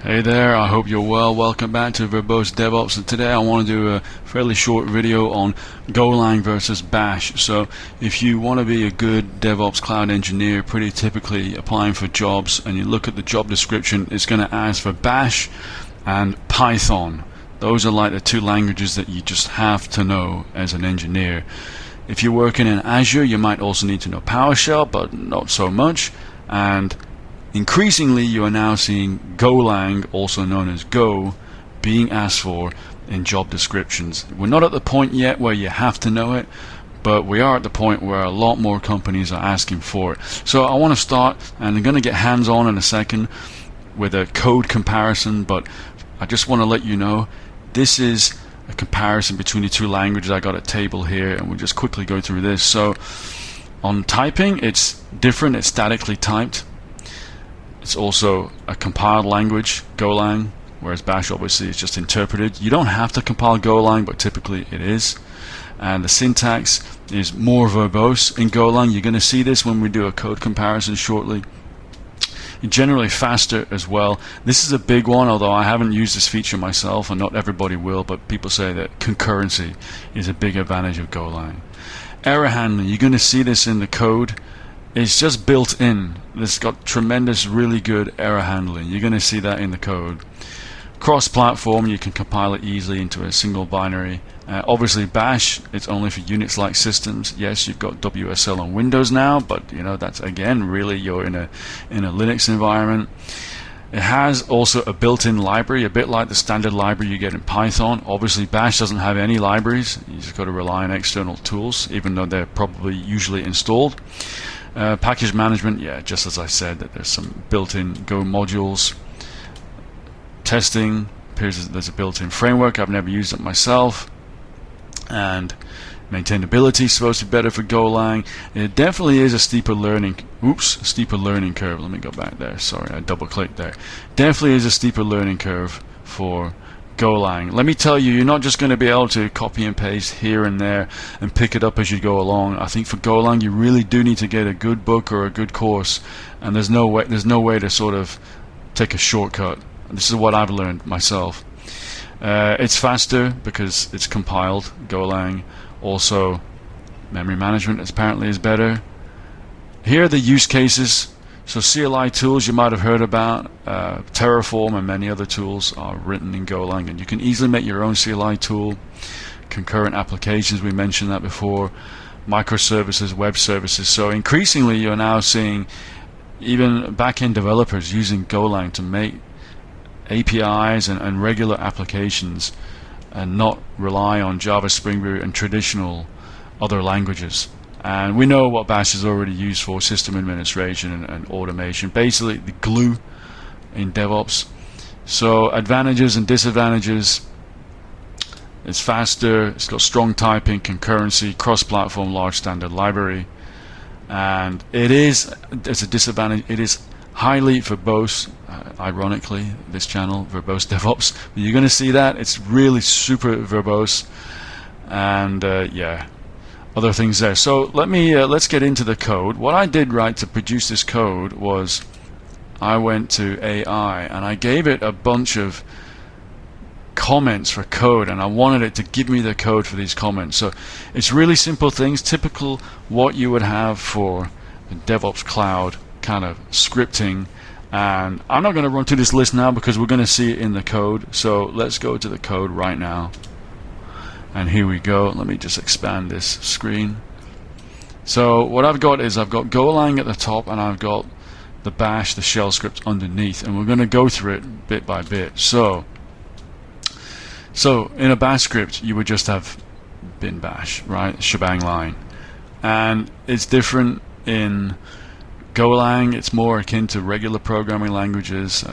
Hey there, I hope you're well. Welcome back to Verbose DevOps, and today I want to do a fairly short video on Golang versus Bash. So if you want to be a good DevOps cloud engineer, pretty typically applying for jobs, and you look at the job description, it's going to ask for Bash and Python. Those are like the two languages that you just have to know as an engineer. If you're working in Azure, you might also need to know PowerShell, but not so much. And increasingly, you are now seeing Golang, also known as Go, being asked for in job descriptions. We're not at the point yet where you have to know it, but we are at the point where a lot more companies are asking for it. So I want to start, and I'm going to get hands-on in a second with a code comparison, but I just want to let you know this is a comparison between the two languages. I got a table here, and we'll just quickly go through this. So on typing, it's different. It's statically typed. It's also a compiled language, Golang, whereas Bash obviously is just interpreted. You don't have to compile Golang, but typically it is. And the syntax is more verbose in Golang. You're going to see this when we do a code comparison shortly. Generally faster as well. This is a big one, although I haven't used this feature myself, and not everybody will, but people say that concurrency is a big advantage of Golang. Error handling, you're going to see this in the code. It's just built in. It's got tremendous, really good error handling. You're going to see that in the code. Cross-platform, you can compile it easily into a single binary. Obviously, Bash, it's only for Unix-like systems. Yes, you've got WSL on Windows now, but that's again really you're in a Linux environment. It has also a built-in library, a bit like the standard library you get in Python. Obviously, Bash doesn't have any libraries. You just got to rely on external tools, even though they're probably usually installed. Package management, just as I said, that there's some built-in Go modules. Testing, appears there's a built-in framework. I've never used it myself. And maintainability is supposed to be better for Golang. It definitely is a steeper learning curve. Let me go back there. Sorry, I double-clicked there. Definitely is a steeper learning curve for Golang. Let me tell you, you're not just going to be able to copy and paste here and there and pick it up as you go along. I think for Golang, you really do need to get a good book or a good course, and there's no way to sort of take a shortcut. This is what I've learned myself. It's faster because it's compiled, Golang. Also, memory management apparently is better. Here are the use cases. So CLI tools you might have heard about, Terraform and many other tools are written in Golang, and you can easily make your own CLI tool. Concurrent applications, we mentioned that before. Microservices, web services. So increasingly you're now seeing even back-end developers using Golang to make APIs and regular applications and not rely on Java, Spring Boot and traditional other languages. And we know what Bash is already used for: system administration and automation, basically the glue in DevOps. So advantages and disadvantages: it's faster, it's got strong typing, concurrency, cross-platform, large standard library. And it's a disadvantage, it is highly verbose. Ironically, this channel, Verbose DevOps, but you're going to see that it's really super verbose. And other things there. So let's get into the code. What I did to produce this code was I went to AI and I gave it a bunch of comments for code, and I wanted it to give me the code for these comments. So it's really simple things, typical what you would have for the DevOps cloud kind of scripting. And I'm not going to run through this list now because we're going to see it in the code. So let's go to the code right now. And here we go. Let me just expand this screen. So what I've got is I've got Golang at the top, and I've got the Bash, the shell script underneath, and we're going to go through it bit by bit. So in a Bash script, you would just have bin bash, right? Shebang line. And it's different in Golang. It's more akin to regular programming languages,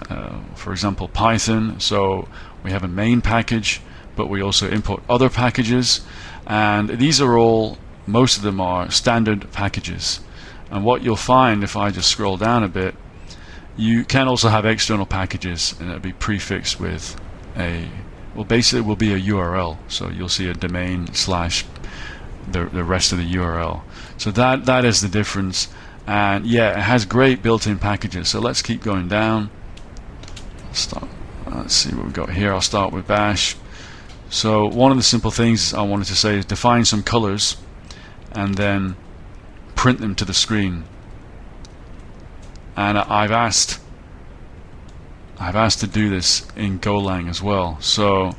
for example Python. So we have a main package, but we also import other packages, and these are all, most of them are standard packages. And what you'll find, if I just scroll down a bit, you can also have external packages, and it'll be prefixed with basically it will be a URL. So you'll see a domain / the rest of the URL. So that is the difference. And it has great built-in packages. So let's keep going down. Stop. let's see what we've got here. I'll start with bash. So one of the simple things I wanted to say is define some colors and then print them to the screen. And I've asked to do this in Golang as well. So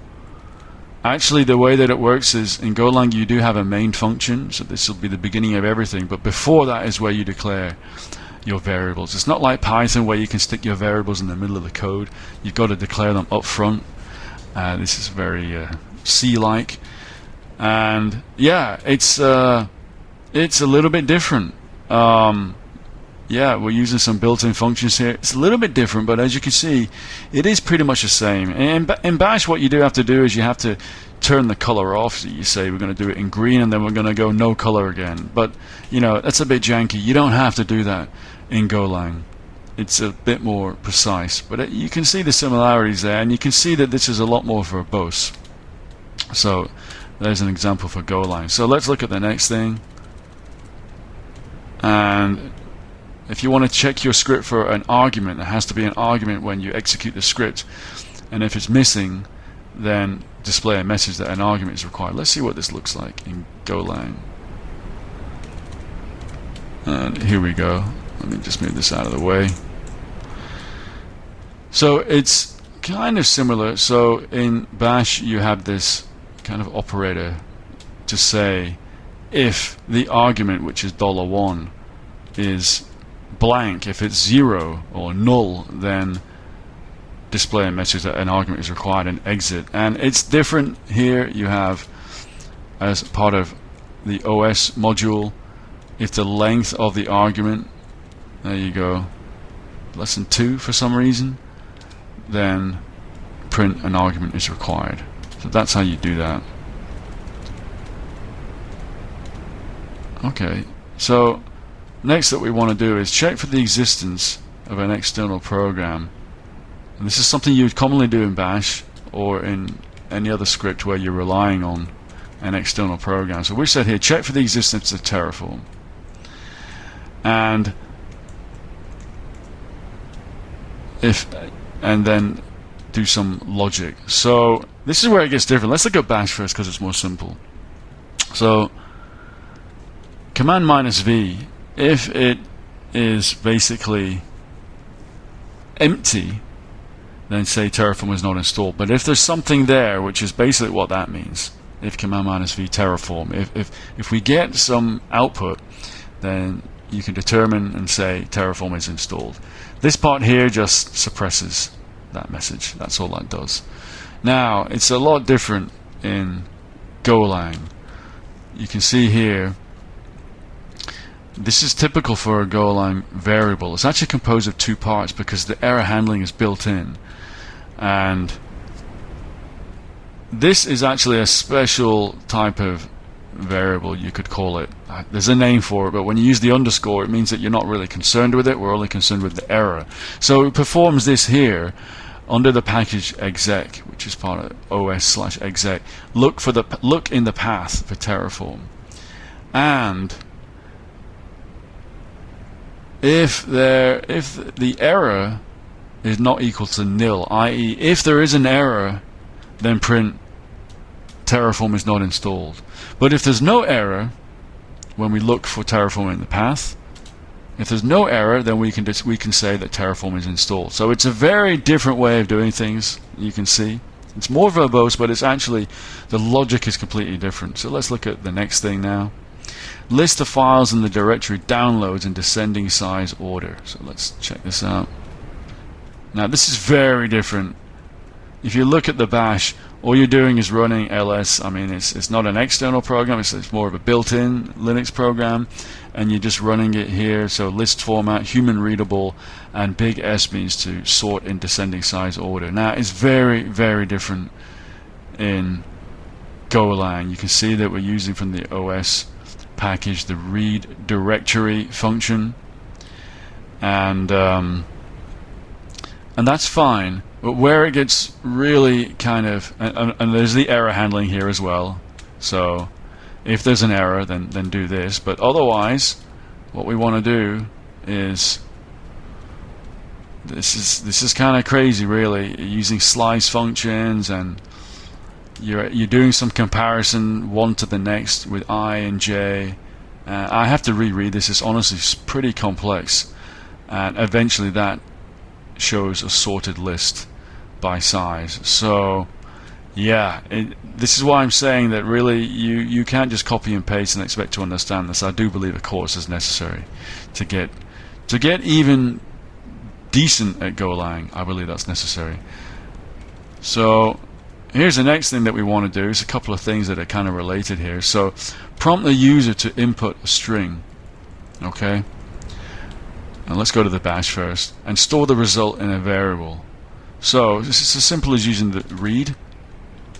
actually the way that it works is in Golang you do have a main function, so this will be the beginning of everything, but before that is where you declare your variables. It's not like Python where you can stick your variables in the middle of the code. You've got to declare them up front. This is very C-like, and yeah, it's a little bit different. Yeah, we're using some built-in functions here. It's a little bit different, but as you can see, it is pretty much the same. In Bash, what you do have to do is you have to turn the color off. So you say we're going to do it in green, and then we're going to go no color again. But you know, that's a bit janky. You don't have to do that in Golang. It's a bit more precise, but you can see the similarities there, and you can see that this is a lot more verbose. So there's an example for Golang. So let's look at the next thing. And if you want to check your script for an argument, there has to be an argument when you execute the script. And if it's missing, then display a message that an argument is required. Let's see what this looks like in Golang. And here we go. Let me just move this out of the way. So it's kind of similar. So in Bash you have this kind of operator to say if the argument, which is $1, is blank, if it's 0 or null, then display a message that an argument is required and exit. And it's different here. You have, as part of the OS module, if the length of the argument, there you go, less than 2 for some reason, then print an argument is required. So that's how you do that. Okay, so next that we want to do is check for the existence of an external program. And this is something you would commonly do in Bash or in any other script where you're relying on an external program. So we said here, check for the existence of Terraform. And then do some logic. So this is where it gets different. Let's look at Bash first because it's more simple. So command -v, if it is basically empty, then say Terraform is not installed. But if there's something there, which is basically what that means, if command -v Terraform, if we get some output, then you can determine and say Terraform is installed. This part here just suppresses that message. That's all that does. Now it's a lot different in Golang. You can see here, this is typical for a Golang variable. It's actually composed of 2 parts because the error handling is built in. And this is actually a special type of variable, you could call it. There's a name for it, but when you use the underscore, it means that you're not really concerned with it. We're only concerned with the error. So it performs this here under the package exec, which is part of os/exec. Look in the path for Terraform. And if the error is not equal to nil, i.e. if there is an error, then print Terraform is not installed. But if there's no error, when we look for Terraform in the path, if there's no error, then we can say that Terraform is installed. So it's a very different way of doing things. You can see it's more verbose, but it's actually, the logic is completely different. So let's look at the next thing now. List the files in the directory downloads in descending size order. So let's check this out. Now this is very different. If you look at the Bash, all you're doing is running ls. I mean, it's not an external program, it's more of a built-in Linux program, and you're just running it here. So list format, human readable, and big S means to sort in descending size order. Now it's very, very different in Golang. You can see that we're using from the OS package the read directory function, and that's fine. But where it gets really kind of, and there's the error handling here as well. So if there's an error, then do this. But otherwise, what we want to do is This is kind of crazy, really. You're using slice functions, and you're doing some comparison one to the next with I and J. I have to reread this. It's honestly pretty complex, and eventually that shows a sorted list by size. So yeah, this is why I'm saying that really you can't just copy and paste and expect to understand this. I do believe a course is necessary to get even decent at Golang. I believe that's necessary. So here's the next thing that we want to do. Is a couple of things that are kind of related here. So prompt the user to input a string. Okay, and let's go to the bash first and store the result in a variable. So this is as simple as using the read,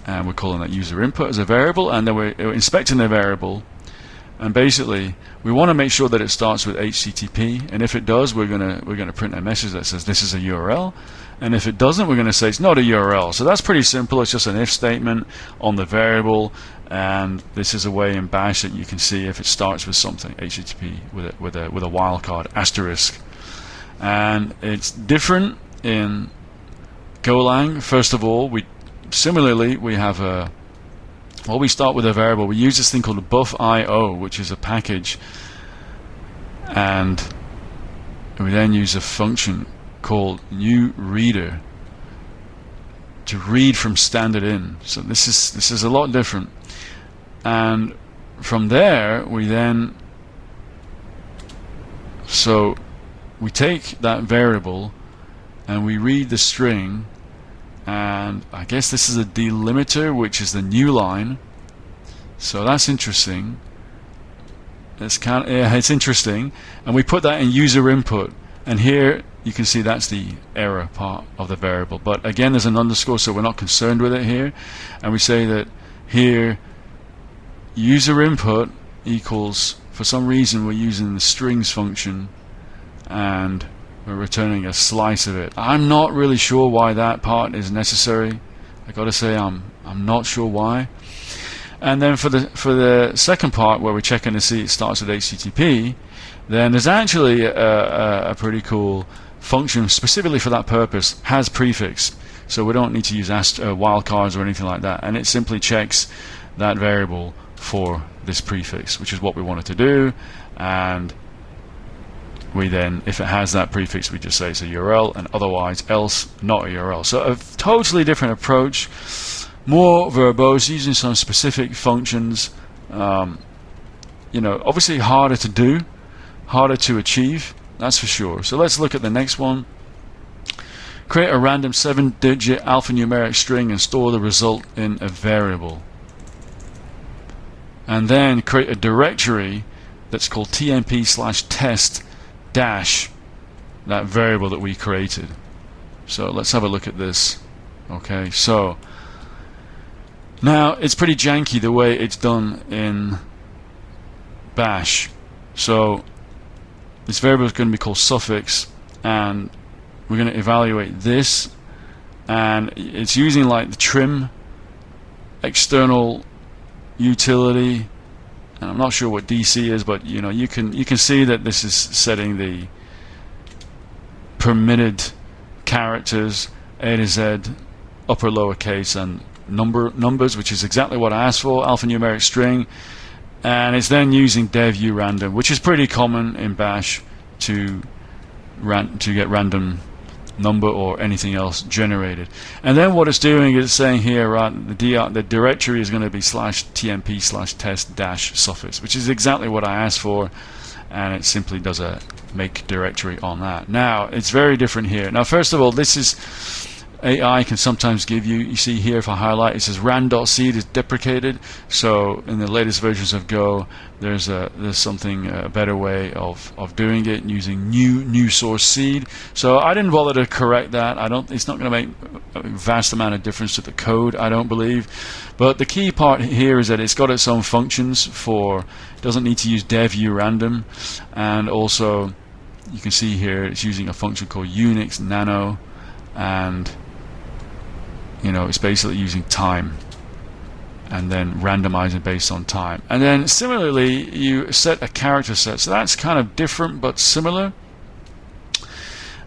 and we're calling that user input as a variable, and then we're inspecting the variable, and basically we want to make sure that it starts with HTTP, and if it does, we're gonna print a message that says this is a URL, and if it doesn't, we're going to say it's not a URL. So that's pretty simple. It's just an if statement on the variable, and this is a way in bash that you can see if it starts with something HTTP with a wildcard asterisk. And it's different in Golang. First of all, we have a we start with a variable. We use this thing called a buff.io, which is a package, and we then use a function called new reader to read from standard in. So this is a lot different, and from there we take that variable and we read the string, and I guess this is a delimiter, which is the new line. So that's interesting. It's interesting, and we put that in user input, and here you can see that's the error part of the variable. But again, there's an underscore, so we're not concerned with it here, and we say that here user input equals, for some reason we're using the strings function, and we're returning a slice of it. I'm not really sure why that part is necessary. I gotta say I'm not sure why. And then for the second part, where we're checking to see it starts with HTTP, then there's actually a pretty cool function specifically for that purpose, has prefix, so we don't need to use wildcards or anything like that, and it simply checks that variable for this prefix, which is what we wanted to do. And we then, if it has that prefix, we just say it's a URL, and otherwise else not a URL. So a totally different approach, more verbose, using some specific functions. Obviously harder to do, harder to achieve, that's for sure. So let's look at the next one. Create a random 7-digit alphanumeric string and store the result in a variable. And then create a directory that's called tmp/test dash that variable that we created. So let's have a look at this. Okay, so now it's pretty janky the way it's done in bash. So this variable is going to be called suffix, and we're going to evaluate this, and it's using like the trim external utility, and I'm not sure what DC is, but you can see that this is setting the permitted characters A to Z, upper lowercase, and numbers, which is exactly what I asked for, alphanumeric string. And it's then using dev random, which is pretty common in bash to get random number or anything else generated. And then what it's doing is saying here, right, the directory is going to be /tmp/test dash suffix, which is exactly what I asked for, and it simply does a make directory on that. Now it's very different here. Now first of all, this is AI can sometimes give you see here, if I highlight, it says ran.seed is deprecated. So in the latest versions of Go, there's something a better way of doing it, using new source seed. So I didn't bother to correct that. It's not going to make a vast amount of difference to the code, I don't believe. But the key part here is that it's got its own functions it doesn't need to use dev random, and also you can see here it's using a function called Unix nano, and it's basically using time and then randomizing based on time. And then similarly you set a character set, so that's kind of different but similar.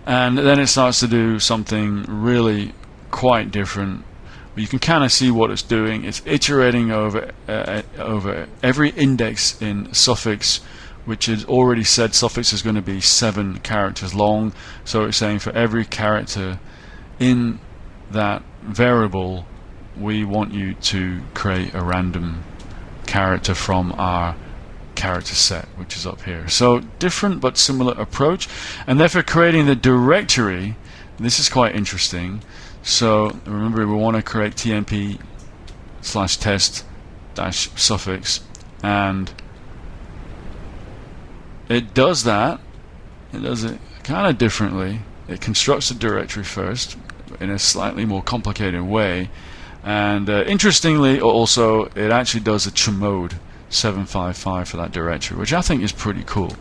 And then it starts to do something really quite different. You can kind of see what it's doing. It's iterating over every index in suffix, which is already said suffix is going to be 7 characters long. So it's saying for every character in that variable, we want you to create a random character from our character set, which is up here. So different but similar approach. And then for creating the directory, this is quite interesting. So remember, we want to create tmp/test-suffix, and it does that. It does it kind of differently. It constructs a directory first in a slightly more complicated way, and interestingly also it actually does a chmod 755 for that directory, which I think is pretty cool.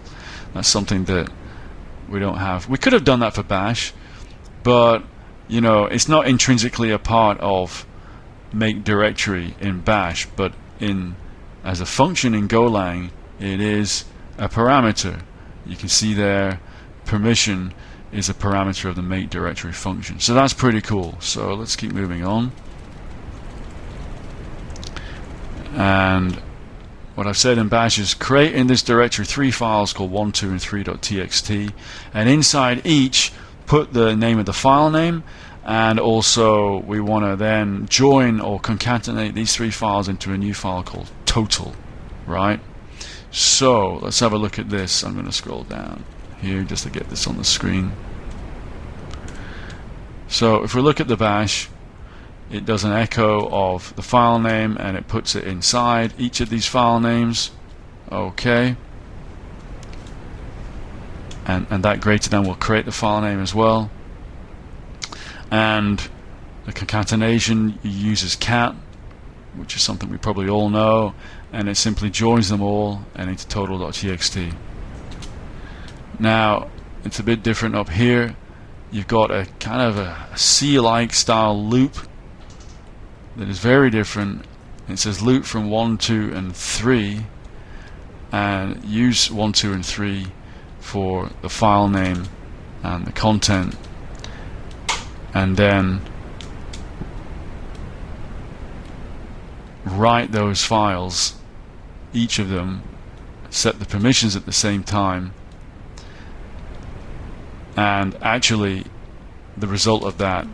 That's something that we don't have. We could have done that for bash, but you know, it's not intrinsically a part of make directory in bash, but as a function in Golang it is a parameter. You can see there permission is a parameter of the make directory function. So that's pretty cool. So let's keep moving on. And what I've said in bash is create in this directory 3 files called 1, 2, and 3.txt, and inside each put the name of the file name, and also we want to then join or concatenate these 3 files into a new file called total, right? So let's have a look at this. I'm going to scroll down here just to get this on the screen. So if we look at the bash, it does an echo of the file name and it puts it inside each of these file names. Okay. And that greater than will create the file name as well. And the concatenation uses cat, which is something we probably all know, and it simply joins them all and into total.txt. Now it's a bit different up here. You've got a kind of a C-like style loop that is very different. It says loop from 1, 2, and 3, and use 1, 2, and 3 for the file name and the content, and then write those files, each of them, set the permissions at the same time, and actually the result of that,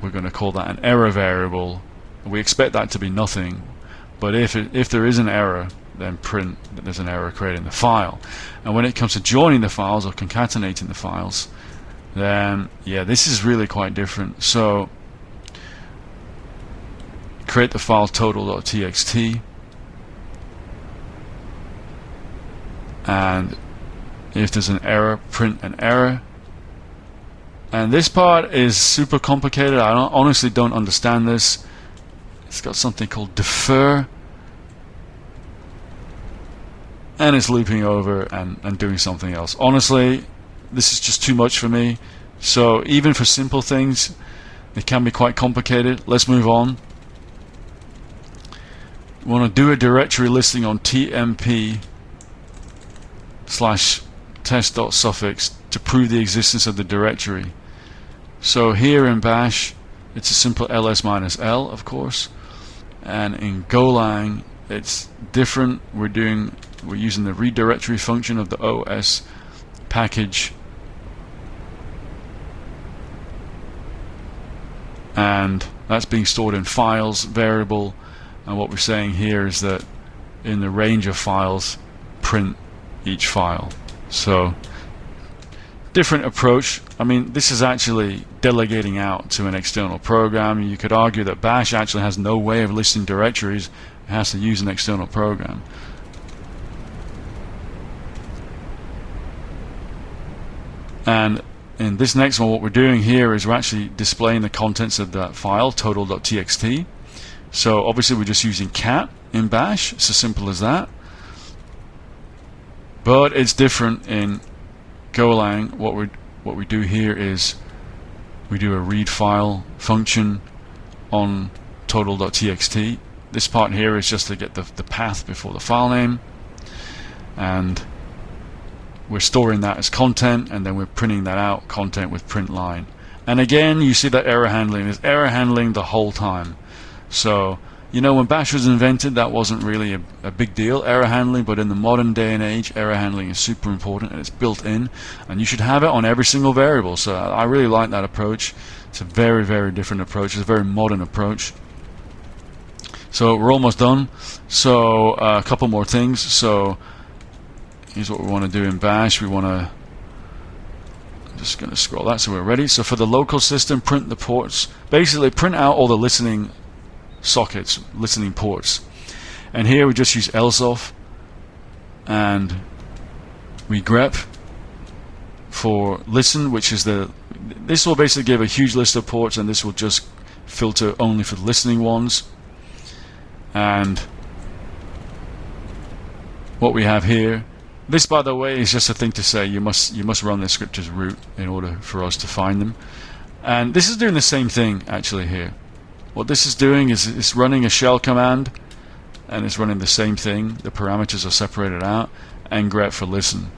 we're going to call that an error variable. We expect that to be nothing, but if there is an error, then print that there's an error created in the file. And when it comes to joining the files or concatenating the files, then yeah, this is really quite different. So create the file total.txt, and if there's an error, print an error. And this part is super complicated. I honestly don't understand this. It's got something called defer, and it's looping over and doing something else. Honestly, this is just too much for me. So even for simple things, it can be quite complicated. Let's move on. We want to do a directory listing on tmp/test.suffix to prove the existence of the directory. So here in bash, it's a simple ls-l, of course, and in Golang it's different. We're using the redirectory function of the OS package, and that's being stored in files variable. And what we're saying here is that in the range of files, print each file. So different approach. I mean, this is actually delegating out to an external program. You could argue that bash actually has no way of listing directories. It has to use an external program. And in this next one, what we're doing here is we're actually displaying the contents of that file, total.txt. So obviously we're just using cat in bash. It's as simple as that. But it's different in Golang. What we do here is we do a read file function on total.txt. This part here is just to get the path before the file name, and we're storing that as content, and then we're printing that out, content with print line. And again, you see that error handling. There's error handling the whole time. So, you know, when Bash was invented, that wasn't really a big deal, error handling, but in the modern day and age, error handling is super important, and it's built in, and you should have it on every single variable. So I really like that approach. It's a very, very different approach. It's a very modern approach. So we're almost done. So a couple more things. So here's what we want to do in Bash. We want to, I'm just going to scroll that so we're ready. So for the local system, print the ports. Basically, print out all the listening sockets, listening ports. And here we just use elseof, and we grep for listen, which is this will basically give a huge list of ports, and this will just filter only for the listening ones. And what we have here, this, by the way, is just a thing to say you must run this script as root in order for us to find them. And this is doing the same thing actually here. What this is doing is it's running a shell command, and it's running the same thing. The parameters are separated out, and grep for listen.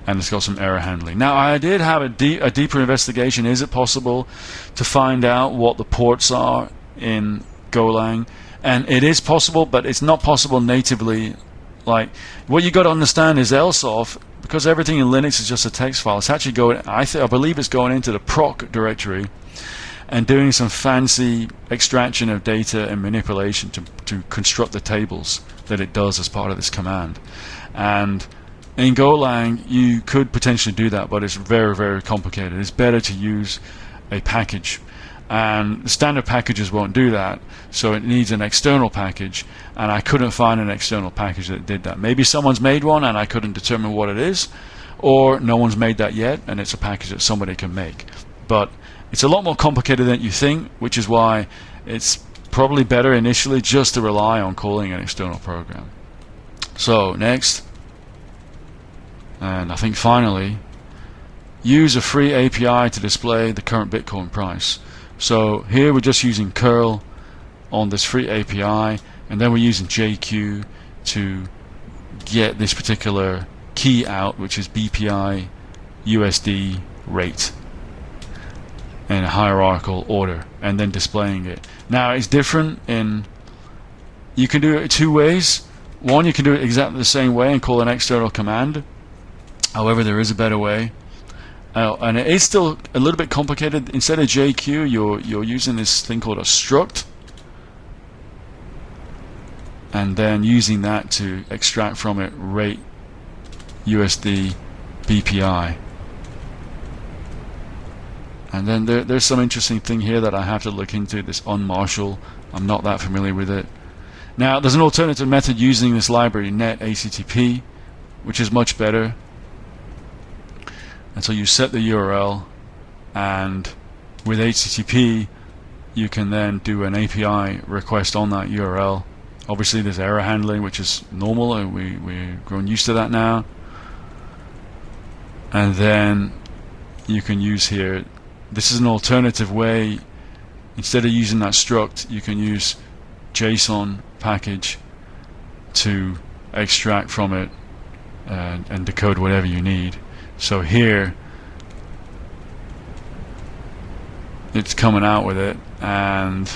And it's got some error handling. Now, I did have a deeper investigation. Is it possible to find out what the ports are in Golang? And it is possible, but it's not possible natively. Like, what you got to understand is elseof, because everything in Linux is just a text file. It's actually going, I believe it's going into the proc directory and doing some fancy extraction of data and manipulation to construct the tables that it does as part of this command. And in Golang, you could potentially do that, but it's very, very complicated. It's better to use a package. And standard packages won't do that, so it needs an external package, and I couldn't find an external package that did that. Maybe someone's made one and I couldn't determine what it is, or no one's made that yet and it's a package that somebody can make. But it's a lot more complicated than you think, which is why it's probably better initially just to rely on calling an external program. So next, and I think finally, use a free API to display the current Bitcoin price. So here we're just using curl on this free API, and then we're using JQ to get this particular key out, which is BPI USD rate in a hierarchical order, and then displaying it. Now it's different in, you can do it two ways. One, you can do it exactly the same way and call an external command. However, there is a better way. And it is still a little bit complicated. Instead of JQ, you're using this thing called a struct, and then using that to extract from it rate USD BPI. And then there's some interesting thing here that I have to look into, this unmarshal. I'm not that familiar with it. Now, there's an alternative method using this library, net HTTP, which is much better. And so you set the URL, and with HTTP you can then do an API request on that URL. Obviously there's error handling, which is normal, and we're grown used to that now. And then you can use here, this is an alternative way. Instead of using that struct, you can use JSON package to extract from it and decode whatever you need. So here it's coming out with it, and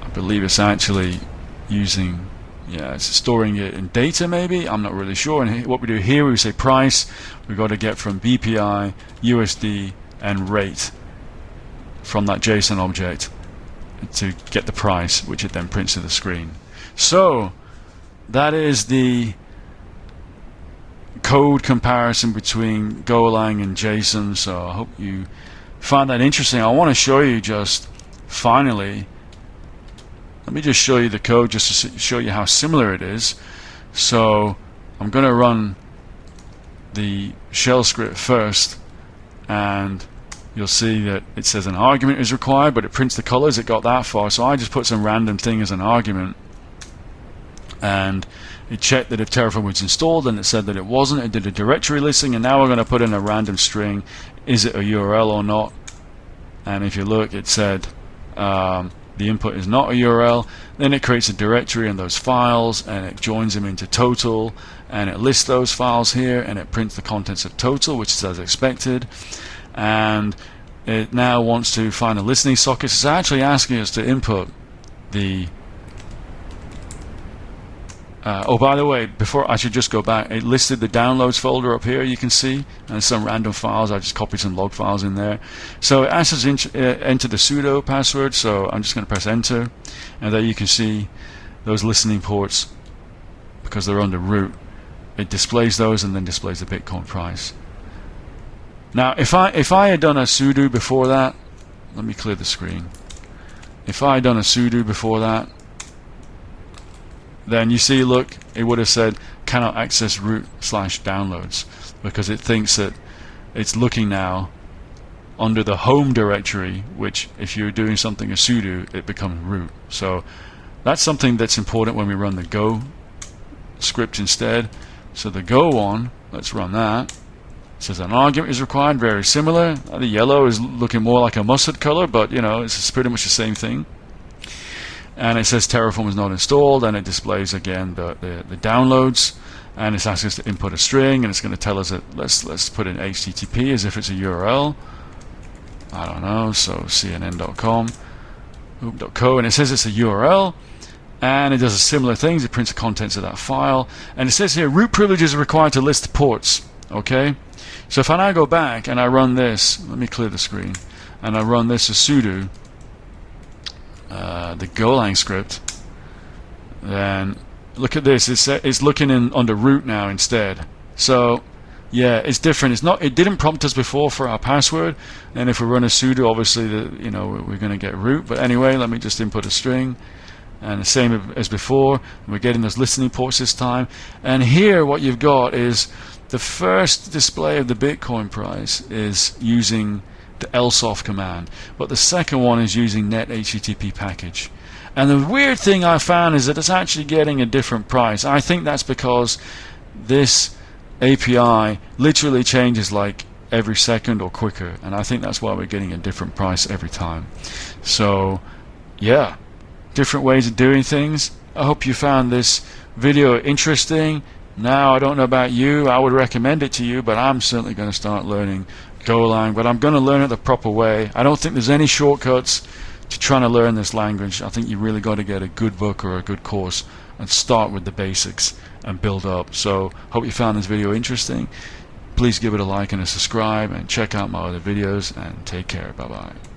I believe it's actually using, it's storing it in data maybe, I'm not really sure. And what we do here, we say price, we've got to get from BPI, USD and rate from that JSON object to get the price, which it then prints to the screen. So that is the code comparison between Golang and JSON. So I hope you found that interesting. I want to show you just finally, let me just show you the code just to show you how similar it is. So I'm going to run the shell script first, and you'll see that it says an argument is required, but it prints the colors. It got that far, so I just put some random thing as an argument, and it checked that if Terraform was installed, and it said that it wasn't. It did a directory listing, and now we're going to put in a random string. Is it a URL or not? And if you look, it said the the input is not a URL, then it creates a directory in those files and it joins them into total, and it lists those files here and it prints the contents of total, which is as expected. And it now wants to find a listening socket. It's actually asking us to input the oh, by the way, before I should just go back, it listed the downloads folder up here, you can see, and some random files. I just copied some log files in there. So it asks us enter the sudo password, so I'm just going to press enter, and there you can see those listening ports, because they're under root. It displays those and then displays the Bitcoin price. Now, if I had done a sudo before that, let me clear the screen. If I had done a sudo before that, then you see, look, it would have said cannot access root/downloads, because it thinks that it's looking now under the home directory, which if you're doing something a sudo, it becomes root. So that's something that's important when we run the Go script instead. So the Go one, let's run that. It says an argument is required, very similar. The yellow is looking more like a mustard color, but you know, it's pretty much the same thing. And it says Terraform is not installed, and it displays again the downloads, and it's asking us to input a string, and it's going to tell us that let's put in HTTP as if it's a URL. I don't know, so cnn.com, .co, and it says it's a URL, and it does a similar things. It prints the contents of that file, and it says here root privileges are required to list ports. Okay, so if I now go back and I run this, let me clear the screen, and I run this as sudo. The Golang script, then look at this. It's looking in under root now instead. So yeah, it's different. It's not. It didn't prompt us before for our password, and if we run a sudo, obviously we're going to get root. But anyway, let me just input a string, and the same as before. We're getting those listening ports this time. And here, what you've got is the first display of the Bitcoin price is using the lsoft command, but the second one is using net HTTP package. And the weird thing I found is that it's actually getting a different price. I think that's because this API literally changes like every second or quicker, and I think that's why we're getting a different price every time. So yeah, different ways of doing things. I hope you found this video interesting. Now, I don't know about you, I would recommend it to you, but I'm certainly going to start learning Golang, but I'm going to learn it the proper way. I don't think there's any shortcuts to trying to learn this language. I think you really got to get a good book or a good course and start with the basics and build up. So hope you found this video interesting. Please give it a like and a subscribe, and check out my other videos, and take care. Bye bye.